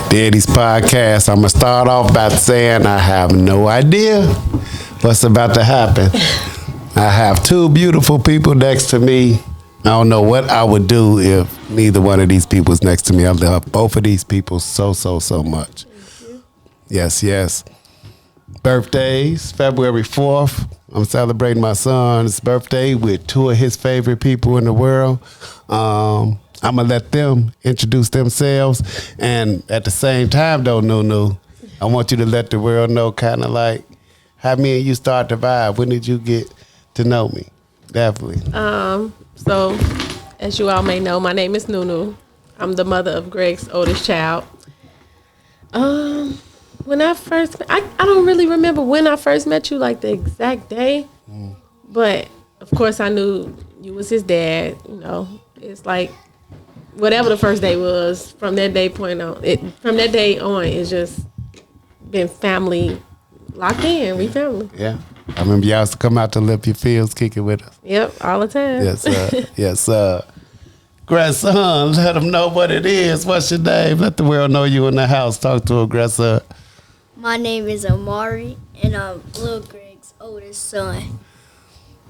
Daddy's podcast. I'm going to start off by saying I have no idea what's about to happen. I have two beautiful people next to me. I don't know what I would do if neither one of these people's next to me. I love both of these people so much. Yes. Birthdays, February 4th. I'm celebrating my son's birthday with two of his favorite people in the world. I'm going to let them introduce themselves. And at the same time, though, Nunu, I want you to let the world know kind of like how me and you start to vibe. When did you get to know me? Definitely. So, as you all may know, my name is Nunu. I'm the mother of Greg's oldest child. When I don't really remember when I first met you, like the exact day. But, of course, I knew you was his dad. You know, it's like whatever the first day was, from that day on, it's just been family locked in. We family. Yeah. I remember y'all used to come out to Limpia Fields kicking with us. Yep, all the time. Yes, sir. Grandson, let them know what it is. What's your name? Let the world know you in the house. Talk to him, grandson. My name is Amaree, and I'm Lil Greg's oldest son.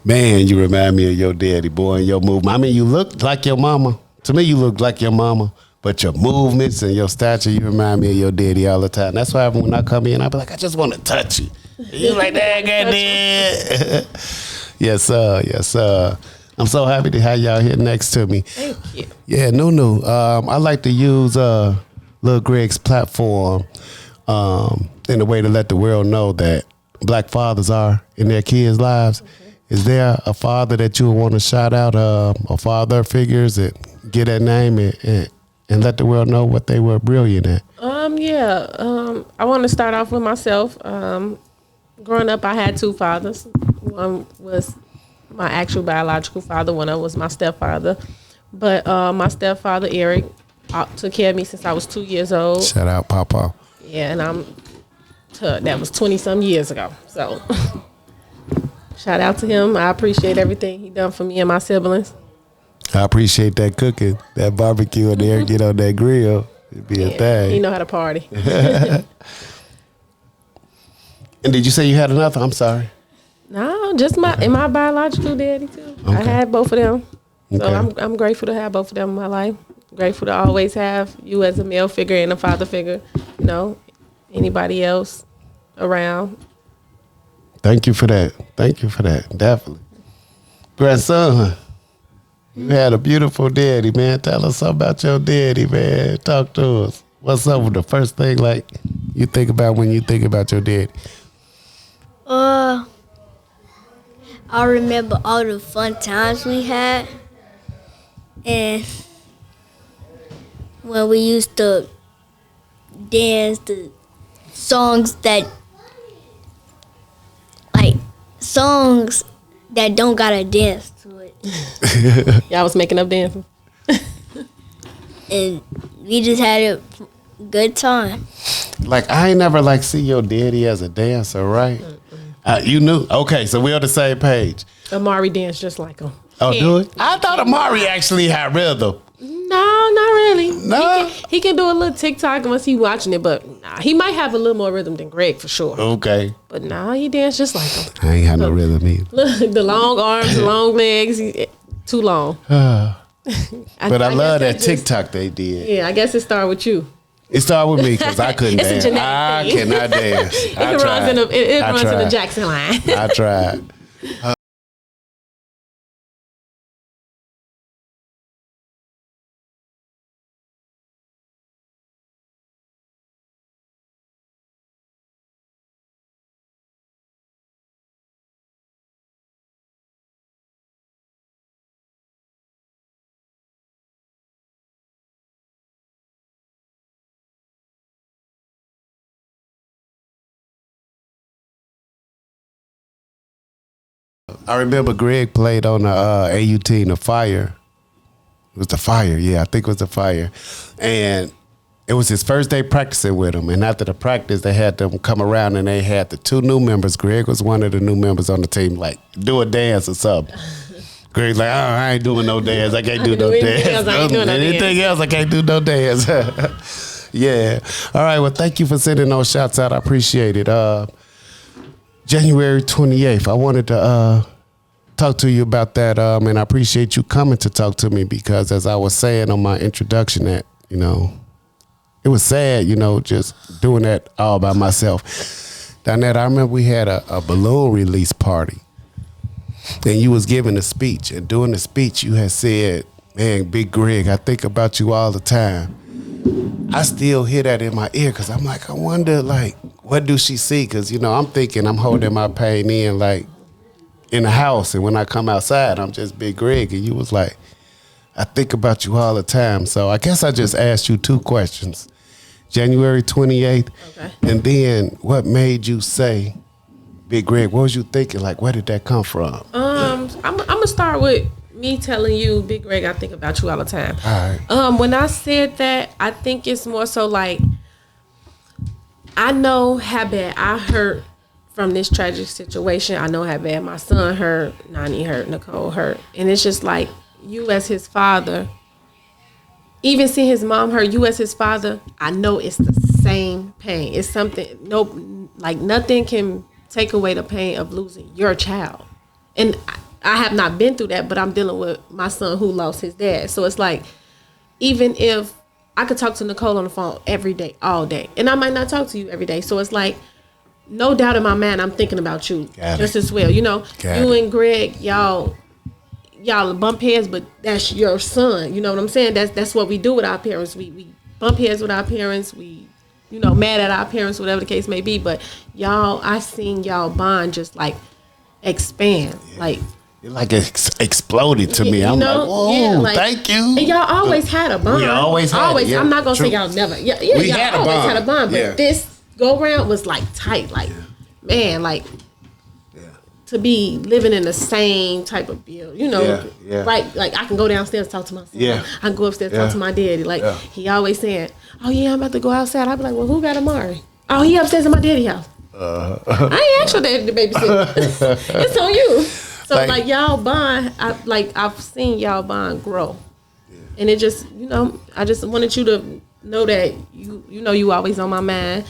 Man, you remind me of your daddy, boy, and your movement. I mean, you look like your mama. To me, you look like your mama, but your movements and your stature, you remind me of your daddy all the time. That's why when I come in, I be like, I just want to touch you. You like that, goddamn? Yes, sir. I'm so happy to have y'all here next to me. Thank you. Yeah, Nunu. I like to use Lil Greg's platform in a way to let the world know that black fathers are in their kids' lives. Okay. Is there a father that you would want to shout out, or father figures that get that name and let the world know what they were brilliant at? I want to start off with myself. Growing up, I had two fathers. One was my actual biological father. One was my stepfather. But my stepfather, Eric, took care of me since I was 2 years old. Shout out, Papa. Yeah, and that was 20-some years ago. So, shout out to him. I appreciate everything he done for me and my siblings. I appreciate that cooking, that barbecue, and there get on that grill. It'd be a thing. He know how to party. And did you say you had another? I'm sorry. No, just my biological daddy too. Okay. I had both of them. Okay. So I'm grateful to have both of them in my life. Grateful to always have you as a male figure and a father figure. You know, anybody else around. Thank you for that. Definitely. Grandson, you had a beautiful daddy, man. Tell us something about your daddy, man. Talk to us. What's up with the first thing like you think about when you think about your daddy? I remember all the fun times we had, and when we used to dance the songs that don't gotta dance to it. Y'all was making up dancing. And we just had a good time. Like, I ain't never see your daddy as a dancer, right? You knew. Okay, so we're on the same page. Amaree danced just like him. Oh, do it? I thought Amaree actually had rhythm. No, not really. No? He can do a little TikTok once he watching it, but he might have a little more rhythm than Greg for sure. Okay. But he danced just like him. I ain't had no rhythm either. Look, the long arms, the long legs, too long. But I love that TikTok they did. Yeah, I guess it started with you. It started with me because I couldn't dance. I cannot dance. It runs in the Jackson line. I tried. I remember Greg played on the AU team, the Fire. It was the Fire, yeah, I think it was the Fire. And it was his first day practicing with him. And after the practice, they had them come around and they had the two new members. Greg was one of the new members on the team, like, do a dance or something. Greg's like, oh, I ain't doing no dance. I can't do no dance. Anything else, I can't do no dance. Yeah. All right. Well, thank you for sending those shots out. I appreciate it. January 28th. I wanted to talk to you about that, and I appreciate you coming to talk to me because, as I was saying on my introduction, that it was sad, just doing that all by myself. Donette, I remember we had a balloon release party, and you was giving a speech, and during the speech, you had said, "Man, Big Greg, I think about you all the time." I still hear that in my ear because I'm like, I wonder, like, what do she see? Because, I'm thinking I'm holding my pain in, like, in the house. And when I come outside, I'm just Big Greg. And you was like, I think about you all the time. So I guess I just asked you 2 questions. January 28th. Okay. And then what made you say, Big Greg, what was you thinking? Like, where did that come from? I'm going to start with me telling you, Big Greg, I think about you all the time. All right. When I said that, I think it's more so like, I know how bad I hurt from this tragic situation. I know how bad my son hurt, Nani hurt, Nicole hurt. And it's just like, you as his father, even seeing his mom hurt, you as his father, I know it's the same pain. It's something, nothing can take away the pain of losing your child. And I have not been through that, but I'm dealing with my son who lost his dad. So it's like, even if I could talk to Nicole on the phone every day, all day, and I might not talk to you every day. So it's like, no doubt in my mind, I'm thinking about you just as well. You and Greg, y'all bump heads, but that's your son. You know what I'm saying? That's what we do with our parents. We bump heads with our parents. We, mad at our parents, whatever the case may be. But y'all, I seen y'all bond just like expand, like. It like exploded to me. I'm like, whoa, thank you. And y'all always had a bond. We always had it. Yeah, I'm not going to say y'all never. Yeah, we y'all had a always bond. had a bond. But this go around was like tight. Like, man, like to be living in the same type of build. Right? Like I can go downstairs and talk to my son. Yeah. I can go upstairs and talk to my daddy. Like he always saying, oh yeah, I'm about to go outside. I'd be like, well, who got Amaree? Oh, he upstairs in my daddy's house. I ain't asked your daddy to babysit. It's on you. So like y'all bond, I've seen y'all bond grow, and it just I just wanted you to know that you always on my mind,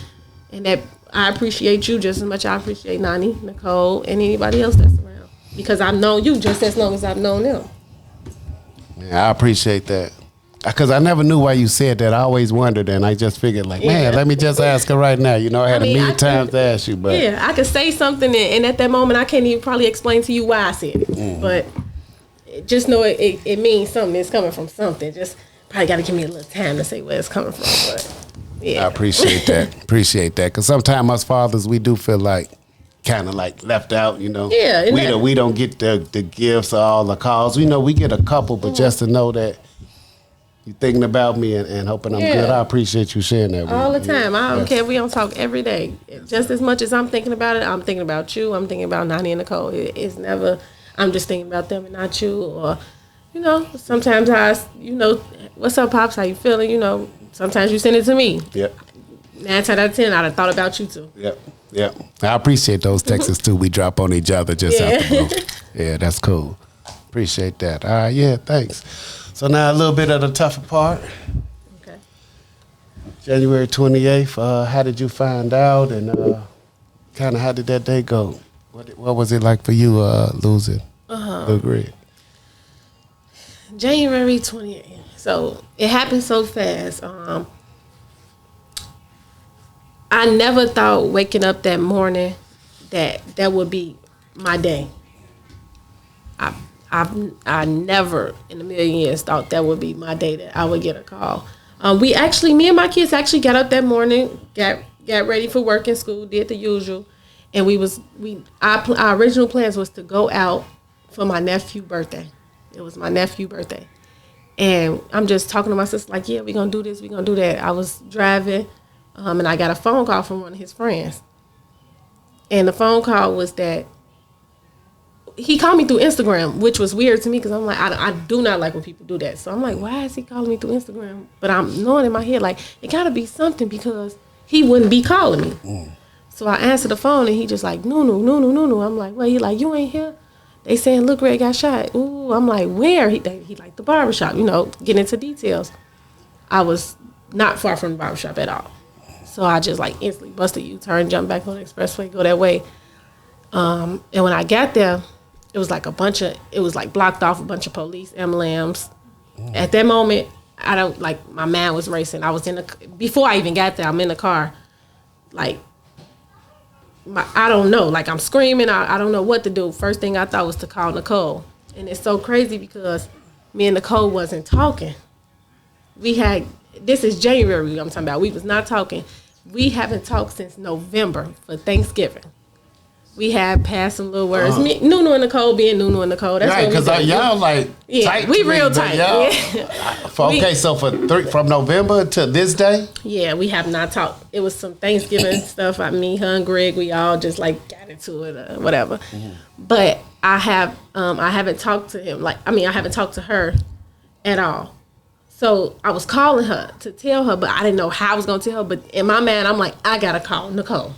and that I appreciate you just as much as I appreciate Nani, Nicole, and anybody else that's around because I've known you just as long as I've known them. Yeah, I appreciate that. Because I never knew why you said that. I always wondered, and I just figured, man, let me just ask her right now. I had a million times to ask you, but I could say something, and at that moment, I can't even probably explain to you why I said it. But just know it means something. It's coming from something. Just probably got to give me a little time to say where it's coming from. But I appreciate that. Because sometimes us fathers, we do feel like kind of like left out. Yeah, we don't get the gifts or all the calls. We get a couple, but just to know that. You thinking about me and hoping I'm good. I appreciate you sharing that with me. All the time. I don't care if we don't talk every day. Just as much as I'm thinking about it, I'm thinking about you. I'm thinking about Nani and Nicole. It's never, I'm just thinking about them and not you. Or, sometimes what's up, Pops? How you feeling? Sometimes you send it to me. Yep. 9 times out of 10, I'd have thought about you too. Yep. I appreciate those texts too. We drop on each other just after. Yeah, that's cool. Appreciate that. All right, thanks. So now a little bit of the tougher part. Okay. January 28th, how did you find out and kind of how did that day go? What was it like for you losing Lil Greg? January 28th. So it happened so fast. I never thought waking up that morning that would be my day. I never in a million years thought that would be my day that I would get a call. Me and my kids actually got up that morning, got ready for work and school, did the usual, and our original plans was to go out for my nephew's birthday. It was my nephew's birthday, and I'm just talking to my sister like, yeah, we're gonna do this, we're gonna do that. I was driving, and I got a phone call from one of his friends, and the phone call was that. He called me through Instagram, which was weird to me because I'm like, I do not like when people do that. So I'm like, why is he calling me through Instagram? But I'm knowing in my head, like, it got to be something because he wouldn't be calling me. So I answered the phone and he just like, Nunu. I'm like, well, he like, you ain't here? They saying Lil Greg got shot. Ooh, I'm like, where? He like the barbershop, getting into details. I was not far from the barbershop at all. So I just like instantly busted U-turn, jumped back on the expressway, go that way. And when I got there, it was like blocked off, a bunch of police, MLMs. At that moment, my mind was racing. I was before I even got there, I'm in the car. Like, I don't know. Like, I'm screaming. I don't know what to do. First thing I thought was to call Nicole. And it's so crazy because me and Nicole wasn't talking. This is January I'm talking about. We was not talking. We haven't talked since November for Thanksgiving. We had passed some little words. Me, Nunu and Nicole being Nunu and Nicole. That's right, because y'all like tight. We real tight. So from November to this day? Yeah, we have not talked. It was some Thanksgiving stuff. Me, her, and Greg, we all just like got into it or whatever. Mm-hmm. But I haven't talked to him. I haven't talked to her at all. So I was calling her to tell her, but I didn't know how I was going to tell her. But in my mind, I'm like, I got to call Nicole.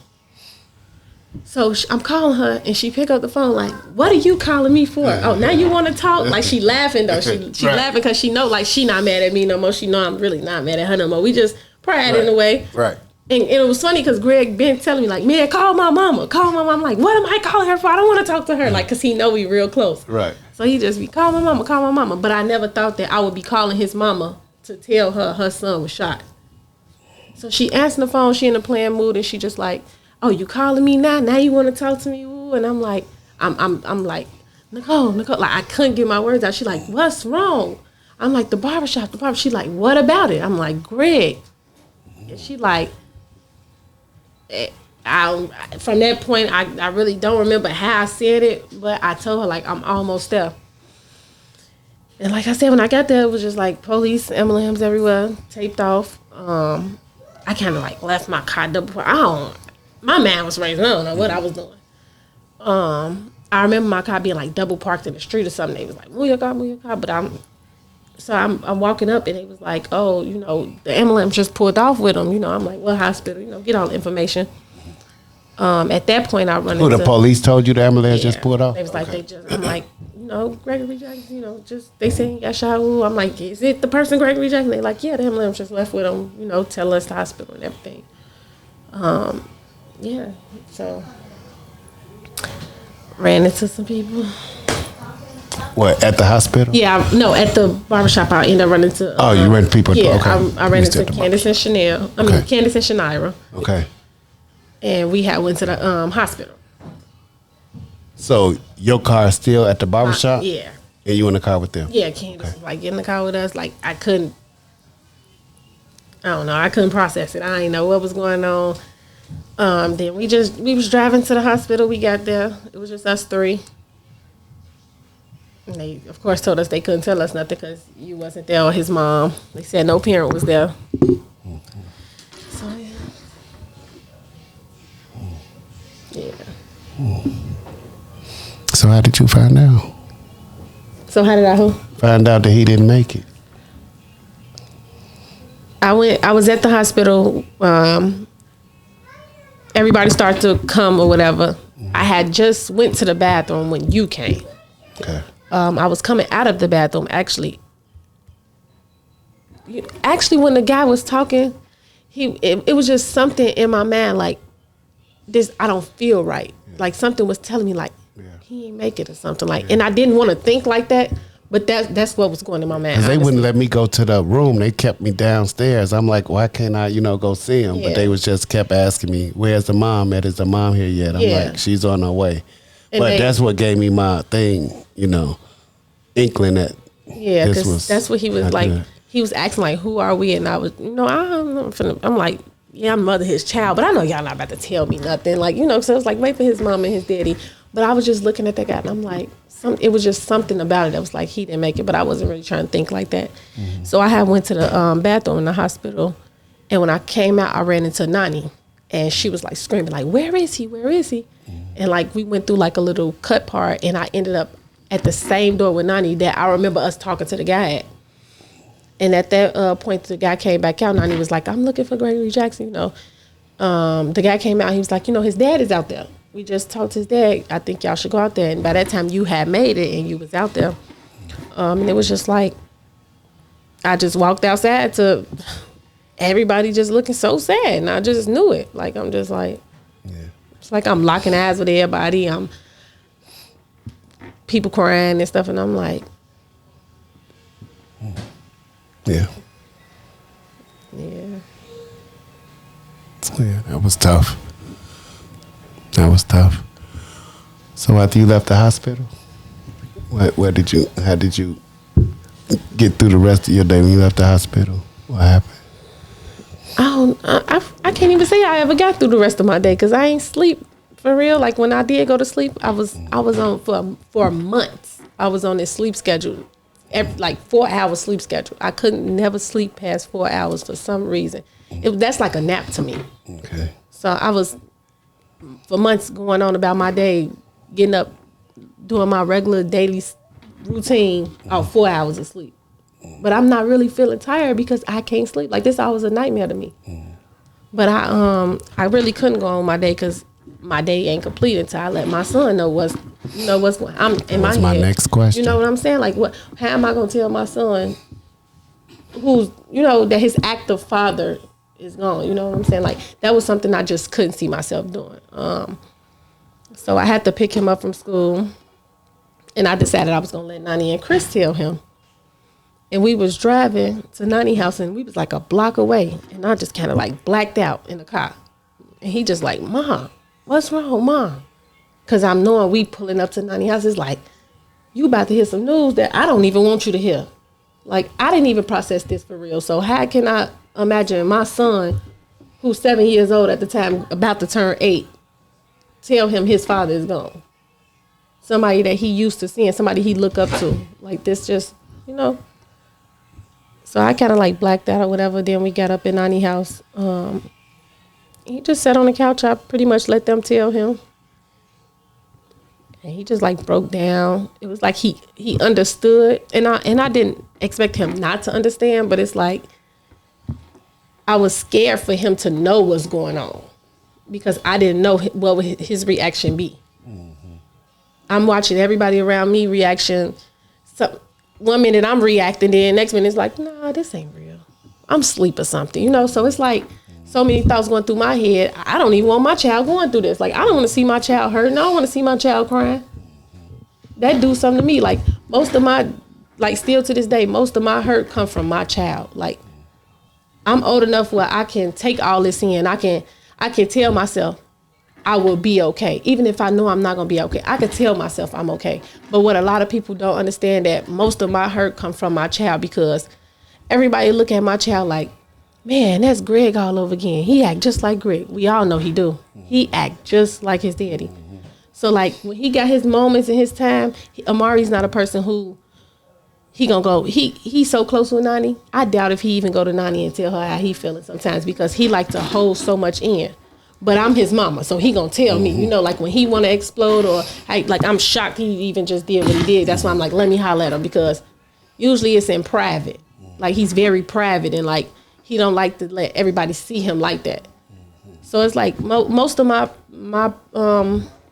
So I'm calling her, and she pick up the phone like, what are you calling me for? Oh, now you want to talk? Like, she laughing, though. She right. Laughing because she know, like, she not mad at me no more. She know I'm really not mad at her no more. We just prayed in a way. Right. And it was funny because Greg been telling me, like, man, call my mama. Call my mama. I'm like, what am I calling her for? I don't want to talk to her. Like, because he know we real close. Right. So he just be, call my mama. But I never thought that I would be calling his mama to tell her son was shot. So she answered the phone. She in a playing mood, and she just like, oh, you calling me now? Now you want to talk to me? Ooh. And I'm like, I'm like, Nicole. Like, I couldn't get my words out. She like, what's wrong? I'm like, the barbershop. She like, what about it? I'm like, Greg. And she like, from that point, I really don't remember how I said it, but I told her, like, I'm almost there. And like I said, when I got there, it was just like police, MLMs everywhere, taped off. I kind of like left my car double. My man was raising. I don't know what I was doing. I remember my car being like double parked in the street or something. They was like, move your car. But I'm walking up, and it was like, oh, the ambulance just pulled off with him. I'm like, what hospital? Get all the information. At that point, I run into the police told you the ambulance just pulled off? They was like, I'm like, Gregory Jackson, they say he got shot. Ooh. I'm like, is it the person Gregory Jackson? They like, yeah, the ambulance just left with him, tell us the hospital and everything. Yeah, so ran into some people. What, at the hospital? Yeah, no, at the barbershop I ended up running into. You ran people? Yeah, okay. I ran into Candace and Chanel. Candace and Shanira. Okay. And we went to the hospital. So your car is still at the barbershop? Yeah. And you in the car with them? Yeah, Candace was like in the car with us. Like I couldn't process it. I didn't know what was going on. Then we was driving to the hospital. We got there. It was just us three. And they, of course, told us they couldn't tell us nothing because you wasn't there or his mom. They said no parent was there. So, yeah. So how did you find out? So how did I who? Find out that he didn't make it. I was at the hospital. Everybody started to come or whatever. I had just went to the bathroom when you came. Okay. I was coming out of the bathroom, actually. When the guy was talking, it was just something in my mind, like, this, I don't feel right. Yeah. Like, something was telling me, like, he ain't make it or something. Like, and I didn't want to think like that, but that's what was going in my mind. Because they wouldn't let me go to the room. They kept me downstairs. I'm like, why can't I, go see him? Yeah. But they was just kept asking me, where's the mom at? Is the mom here yet? I'm like, she's on her way. And but that's what gave me my thing, inkling that. Yeah, because that's what he was like. Good. He was asking, like, who are we? And I was, I'm like, yeah, I'm mother his child, but I know y'all not about to tell me nothing. Like, so it was like, wait for his mom and his daddy. But I was just looking at that guy, and I'm like, it was just something about it that was like, he didn't make it, but I wasn't really trying to think like that. Mm-hmm. So I went to the bathroom in the hospital, and when I came out, I ran into Nani, and she was like screaming, like, where is he? Where is he? Mm-hmm. And like, we went through like a little cut part, and I ended up at the same door with Nani that I remember us talking to the guy at. And at that point, the guy came back out. Nani was like, I'm looking for Gregory Jackson, The guy came out. He was like, his dad is out there. We just talked to his dad. I think y'all should go out there. And by that time, you had made it, and you was out there. And it was just like, I just walked outside everybody just looking so sad, and I just knew it. Like I'm just like, it's like I'm locking eyes with everybody. I'm people crying and stuff, and I'm like, Yeah. yeah. Yeah, that was tough. That was tough. So after you left the hospital, how did you get through the rest of your day when you left the hospital? What happened? I can't even say I ever got through the rest of my day because I ain't sleep for real. Like when I did go to sleep, I was on for months. I was on this sleep schedule, like 4 hour sleep schedule. I couldn't never sleep past 4 hours for some reason. That's like a nap to me. Okay. So I was for months going on about my day, getting up, doing my regular daily routine, 4 hours of sleep. But I'm not really feeling tired because I can't sleep. Like this always a nightmare to me. But I really couldn't go on my day because my day ain't complete until I let my son know what's going. I'm in my head. my next question. You know what I'm saying? Like what? How am I gonna tell my son who's that his active father is gone? You know what I'm saying? Like that was something I just couldn't see myself doing. So I had to pick him up from school, and I decided I was gonna let Nani and Chris tell him. And we was driving to Nani's house, and we was like a block away, and I just kind of like blacked out in the car. And he just like, Mom, what's wrong, Mom? Because I'm knowing we pulling up to Nani's house. It's like, you about to hear some news that I don't even want you to hear. Like, I didn't even process this for real. So how can I imagine my son, who's 7 years old at the time, about to turn 8, tell him his father is gone? Somebody that he used to seeing, somebody he look up to. Like this just, So I kind of like blacked out or whatever. Then we got up in Nani's house. He just sat on the couch. I pretty much let them tell him. And he just like broke down. It was like he understood. And I didn't expect him not to understand, but it's like I was scared for him to know what's going on because I didn't know what would his reaction be. Mm-hmm. I'm watching everybody around me reaction. So, 1 minute I'm reacting, then next minute it's like, nah, this ain't real. I'm asleep or something, So it's like so many thoughts going through my head. I don't even want my child going through this. Like I don't want to see my child hurting. I don't want to see my child crying. That do something to me. Like most of my, like still to this day, most of my hurt come from my child. Like I'm old enough where I can take all this in. I can tell myself I will be okay. Even if I know I'm not going to be okay, I can tell myself I'm okay. But what a lot of people don't understand that most of my hurt come from my child because everybody look at my child like, man, that's Greg all over again. He act just like Greg. We all know he do. He act just like his daddy. So like when he got his moments in his time, Amaree's not a person who he gonna go. He's so close with Nani. I doubt if he even go to Nani and tell her how he feeling sometimes because he like to hold so much in. But I'm his mama, so he gonna tell me, like when he wanna explode or like I'm shocked he even just did what he did. That's why I'm like, let me holler at him because usually it's in private. Like he's very private and like he don't like to let everybody see him like that. So it's like most of my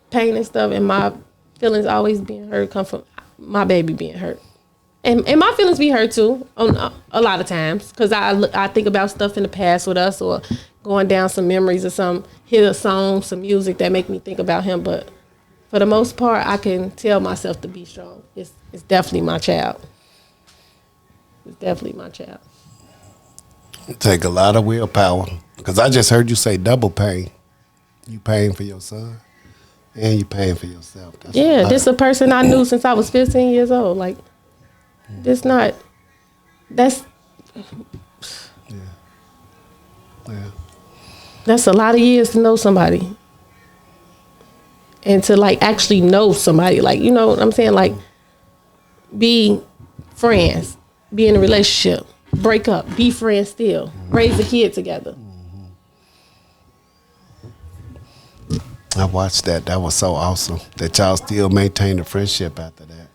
pain and stuff and my feelings always being hurt come from my baby being hurt. And my feelings be hurt too a lot of times because I think about stuff in the past with us or going down some memories or hear a song, some music that make me think about him. But for the most part, I can tell myself to be strong. It's definitely my child. It's definitely my child. It take a lot of willpower because I just heard you say double pain. You paying for your son and you paying for yourself. This is a person I knew since I was 15 years old. Like, that's that's a lot of years to know somebody and to like actually know somebody. Like, you know what I'm saying? Like, be friends, be in a relationship, break up, be friends still, raise a kid together. I watched that. That was so awesome that y'all still maintain a friendship after that.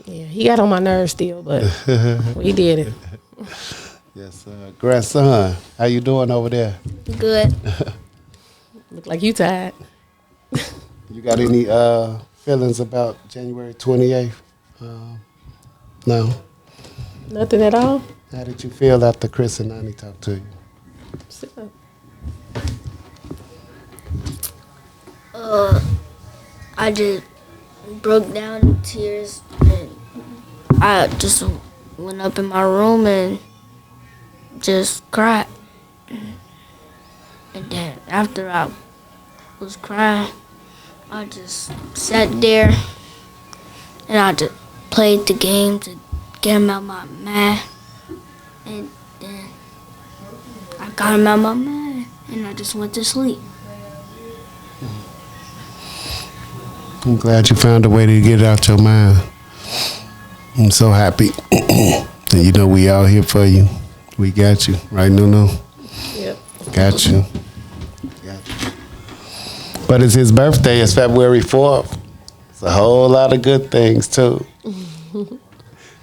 Yeah, he got on my nerves still, but we did it. Yes, grandson, how you doing over there? Good. Look like you tired. You got any feelings about January 28th? No? Nothing at all? How did you feel after Chris and Nani talked to you? Sit up. I just broke down in tears, and I just went up in my room and just cried. And then after I was crying, I just sat there and I just played the game to get him out my mind. And then I got him out my mind and I just went to sleep. I'm glad you found a way to get it out your mind. I'm so happy. And you know we out here for you. We got you. Right, Nunu? Yep. Got you. But it's his birthday. It's February 4th. It's a whole lot of good things, too.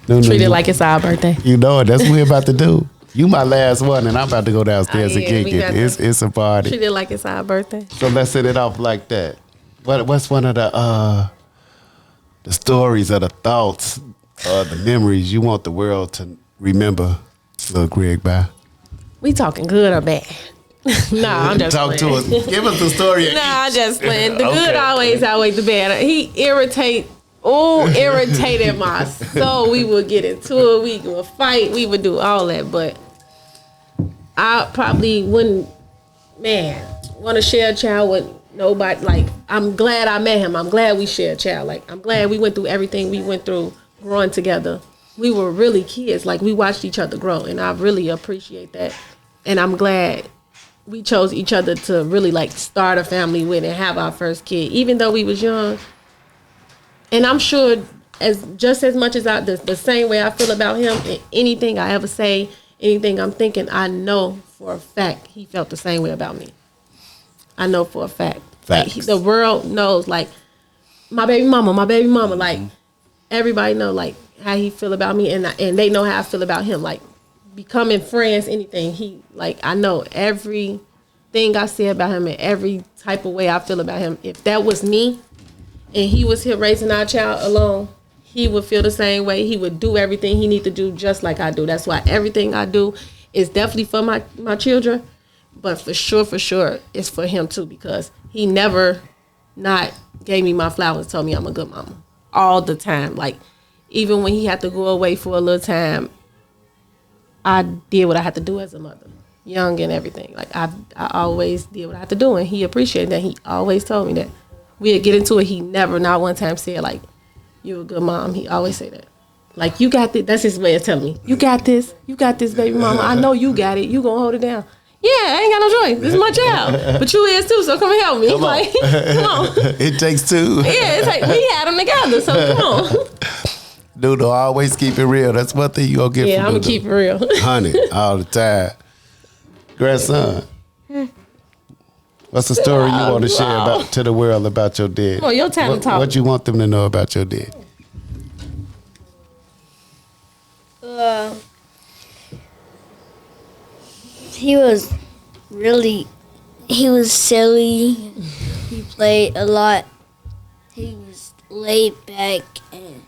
Nunu, Treat it like it's our birthday. you know it. That's what we're about to do. You my last one, and I'm about to go downstairs and kick it. It's a party. Treat it like it's our birthday. So let's set it off like that. What's one of the stories or the thoughts or the memories you want the world to remember Lil Greg by? We talking good or bad? Nah, I'm just Talk playing. to us. Give us the story. Nah, I'm just playing. The Okay. good always outweighs the bad. He irritated my soul. We would get into it. We would fight. We would do all that. But I probably wouldn't, want to share a child with nobody. Like, I'm glad I met him. I'm glad we shared a child. Like, I'm glad we went through everything we went through growing together. We were really kids. Like, we watched each other grow. And I really appreciate that. And I'm glad we chose each other to really, like, start a family with and have our first kid. Even though we was young. And I'm sure just as much as the same way I feel about him, and anything I ever say, anything I'm thinking, I know for a fact he felt the same way about me. I know for a fact. Facts. Like, the world knows, like, my baby mama, like, everybody know, like, how he feel about me, and they know how I feel about him. Like, becoming friends, anything, I know everything I say about him and every type of way I feel about him. If that was me, and he was here raising our child alone, he would feel the same way. He would do everything he need to do just like I do. That's why everything I do is definitely for my children, but for sure, it's for him too, because he never not gave me my flowers, told me I'm a good mama. All the time. Like, even when he had to go away for a little time, I did what I had to do as a mother, young and everything. Like, I always did what I had to do, and he appreciated that. He always told me that. We'd get into it. He never, not one time, said, like, you're a good mom. He always say that. Like, you got this. That's his way of telling me. You got this. You got this, baby mama. I know you got it. You gonna hold it down. Yeah, I ain't got no choice. This is my child. But you is too, so come and help me. Come on. Like, come on. It takes two. Yeah, it's like we had them together, so come on. Nunu, always keep it real. That's one thing you gonna get Yeah, from I'm Nunu. gonna keep it real. 100 all the time. Grandson, what's the story you want to share to the world about your dad? Come on, your time to talk. What you want them to know about your dad? He was silly. He played a lot. He was laid back and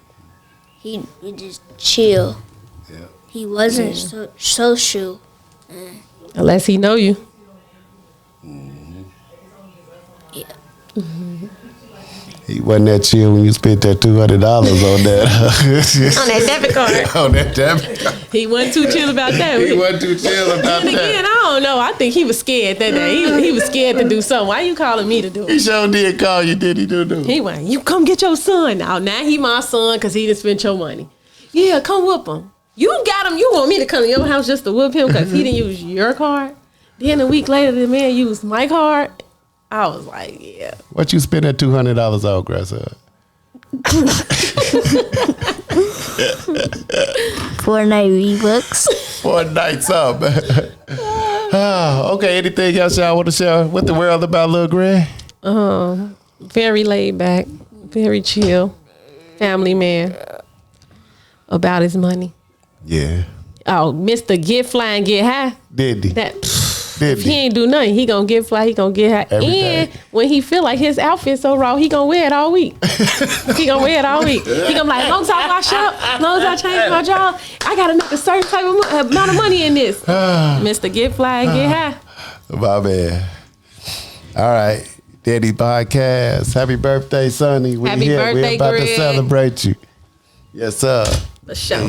he would just chill. Yeah. He wasn't social. Unless he know you. Yeah. He wasn't that chill when you spent that $200 on that. On that debit card. On that debit card. He wasn't too chill about that. He wasn't too chill about And again, that. I don't know. I think he was scared that day. He was scared to do something. Why you calling me to do He it? sure did call you, did he, Nunu? He went, you come get your son now. Now he my son because he done spent your money. Yeah, come whoop him. You got him. You want me to come to your house just to whoop him because he didn't use your card? Then a week later, the man used my card. I was like, yeah. What you spend that $200 on, grandson? Fortnite V-Bucks. 4 nights up. Okay, anything else y'all want to share with the world about Lil Greg? Very laid back, very chill, family man. About his money. Yeah. Oh, Mr. Get Fly and Get High. Did he? That Didn't He ain't do nothing. He gonna get fly. He gonna get high. Every And day. when he feel like his outfit so raw, he gonna wear it all week. He gonna wear it all week. He gonna be like, as long as I wash up, as long as I change my job, I gotta make a certain type of amount of money in this. Mr. Get Fly and Get High. My man. All right. Daddy Podcast. Happy birthday, Sonny. We Happy here. birthday, We're about Greg. to celebrate you. Yes, sir. The show.